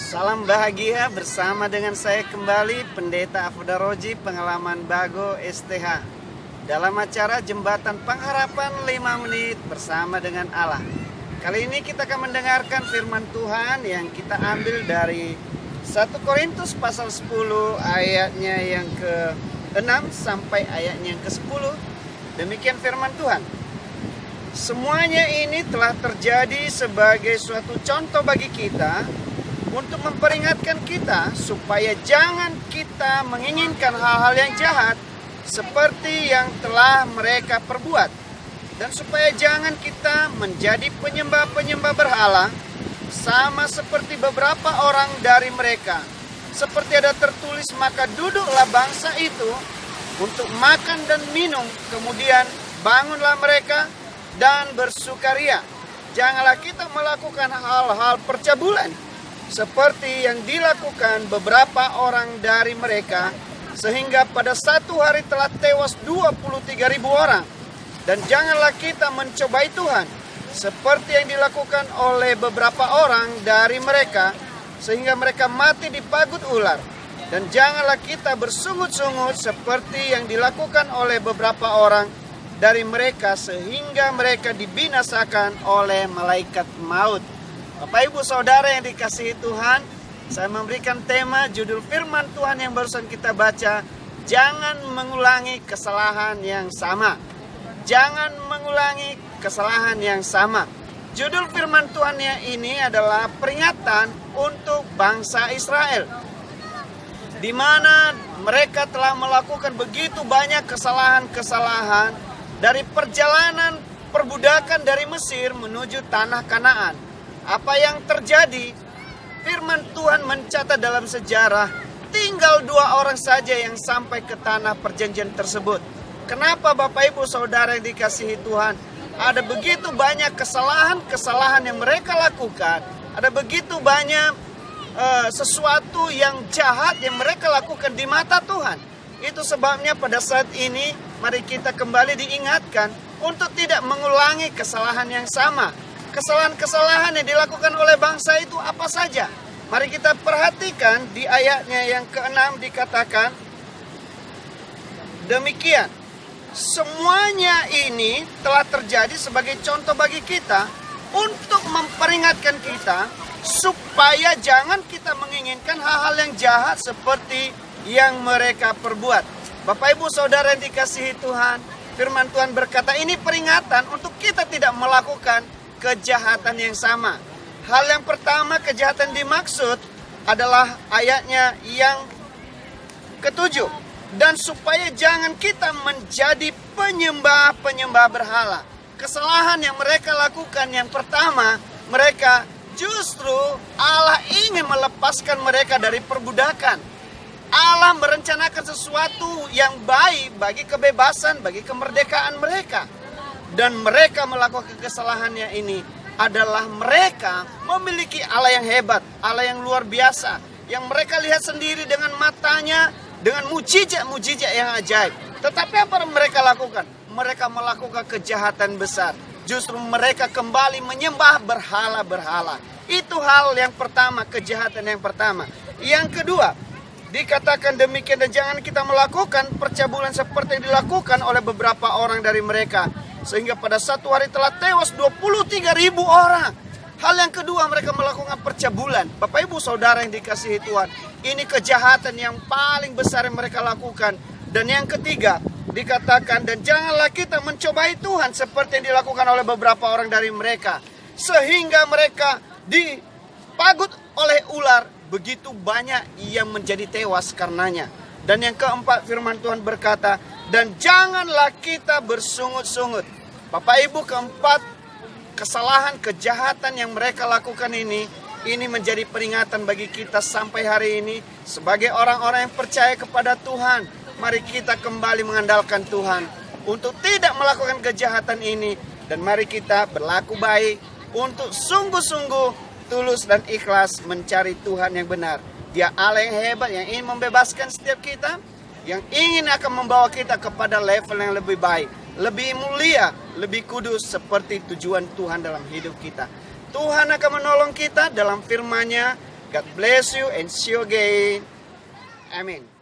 Salam bahagia bersama dengan saya kembali Pendeta Afudaroji Pengalaman Bago STH dalam acara Jembatan Pengharapan 5 menit bersama dengan Allah. Kali ini kita akan mendengarkan firman Tuhan yang kita ambil dari 1 Korintus pasal 10 ayatnya yang ke-6 sampai ayatnya yang ke-10. Demikian firman Tuhan. Semuanya ini telah terjadi sebagai suatu contoh bagi kita untuk memperingatkan kita supaya jangan kita menginginkan hal-hal yang jahat seperti yang telah mereka perbuat, dan supaya jangan kita menjadi penyembah-penyembah berhala sama seperti beberapa orang dari mereka. Seperti ada tertulis, maka duduklah bangsa itu untuk makan dan minum, kemudian bangunlah mereka dan bersukaria. Janganlah kita melakukan hal-hal percabulan seperti yang dilakukan beberapa orang dari mereka, sehingga pada satu hari telah tewas 23.000 orang. Dan janganlah kita mencobai Tuhan seperti yang dilakukan oleh beberapa orang dari mereka, sehingga mereka mati dipagut ular. Dan janganlah kita bersungut-sungut seperti yang dilakukan oleh beberapa orang dari mereka, sehingga mereka dibinasakan oleh malaikat maut. Bapak Ibu Saudara yang dikasihi Tuhan, saya memberikan tema judul firman Tuhan yang barusan kita baca, jangan mengulangi kesalahan yang sama. Jangan mengulangi kesalahan yang sama. Judul firman Tuhan ini adalah peringatan untuk bangsa Israel, di mana mereka telah melakukan begitu banyak kesalahan-kesalahan dari perjalanan perbudakan dari Mesir menuju tanah Kanaan. Apa yang terjadi? Firman Tuhan mencatat dalam sejarah, tinggal 2 orang saja yang sampai ke tanah perjanjian tersebut. Kenapa Bapak Ibu Saudara yang dikasihi Tuhan? Ada begitu banyak kesalahan-kesalahan yang mereka lakukan. Ada begitu banyak sesuatu yang jahat yang mereka lakukan di mata Tuhan. Itu sebabnya pada saat ini mari kita kembali diingatkan untuk tidak mengulangi kesalahan yang sama. Kesalahan-kesalahan yang dilakukan oleh bangsa itu apa saja? Mari kita perhatikan di ayatnya yang ke-6 dikatakan demikian. Semuanya ini telah terjadi sebagai contoh bagi kita untuk memperingatkan kita supaya jangan kita menginginkan hal-hal yang jahat seperti yang mereka perbuat. Bapak Ibu Saudara yang dikasihi Tuhan, firman Tuhan berkata ini peringatan untuk kita tidak melakukan kejahatan yang sama. Hal yang pertama, kejahatan dimaksud adalah ayatnya yang ke-7. Dan supaya jangan kita menjadi penyembah-penyembah berhala. Kesalahan yang mereka lakukan yang pertama, mereka justru Allah ingin melepaskan mereka dari perbudakan. Allah merencanakan sesuatu yang baik bagi kebebasan, bagi kemerdekaan mereka. Dan mereka melakukan kesalahannya ini adalah mereka memiliki Allah yang hebat, Allah yang luar biasa, yang mereka lihat sendiri dengan matanya, dengan mujizat-mujizat yang ajaib. Tetapi apa yang mereka lakukan? Mereka melakukan kejahatan besar. Justru mereka kembali menyembah berhala-berhala. Itu hal yang pertama, kejahatan yang pertama. Yang kedua, dikatakan demikian, dan jangan kita melakukan percabulan seperti yang dilakukan oleh beberapa orang dari mereka, sehingga pada satu hari telah tewas 23.000 orang. Hal yang kedua, mereka melakukan percabulan. Bapak Ibu Saudara yang dikasihi Tuhan, ini kejahatan yang paling besar yang mereka lakukan. Dan yang ketiga, dikatakan dan janganlah kita mencobai Tuhan seperti yang dilakukan oleh beberapa orang dari mereka, sehingga mereka dipagut oleh ular. Begitu banyak yang menjadi tewas karenanya. Dan yang keempat, firman Tuhan berkata, dan janganlah kita bersungut-sungut. Bapak Ibu, keempat kesalahan, kejahatan yang mereka lakukan ini menjadi peringatan bagi kita sampai hari ini. Sebagai orang-orang yang percaya kepada Tuhan, mari kita kembali mengandalkan Tuhan untuk tidak melakukan kejahatan ini. Dan mari kita berlaku baik untuk sungguh-sungguh tulus dan ikhlas mencari Tuhan yang benar. Dia Allah yang hebat, yang ingin membebaskan setiap kita, yang ingin akan membawa kita kepada level yang lebih baik, lebih mulia, lebih kudus seperti tujuan Tuhan dalam hidup kita. Tuhan akan menolong kita dalam firman-Nya God bless you and see you again. Amin.